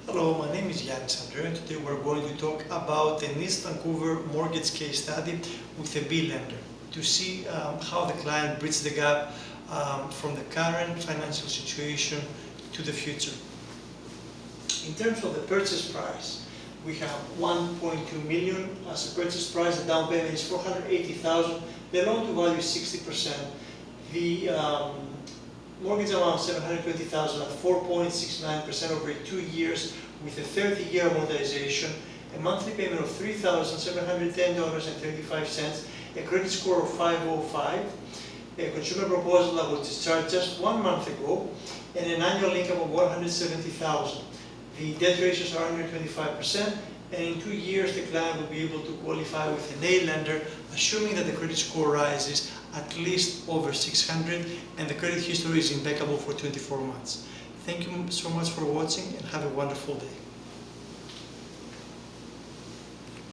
Hello, my name is Yanis Andreou, and today we're going to talk about an East Vancouver mortgage case study with a B lender to see how the client bridges the gap from the current financial situation to the future. In terms of the purchase price, we have 1.2 million as a purchase price. The down payment is 480,000. The loan to value is 60%. The mortgage amount 720,000 at 4.69% over 2 years with a 30-year amortization, a monthly payment of $3,710.35, a credit score of 505, a consumer proposal that was discharged just 1 month ago, and an annual income of 170,000. The debt ratios are under 25%, and in 2 years the client will be able to qualify with an A lender, assuming that the credit score rises at least over 600 and the credit history is impeccable for 24 months. Thank you so much for watching and have a wonderful day.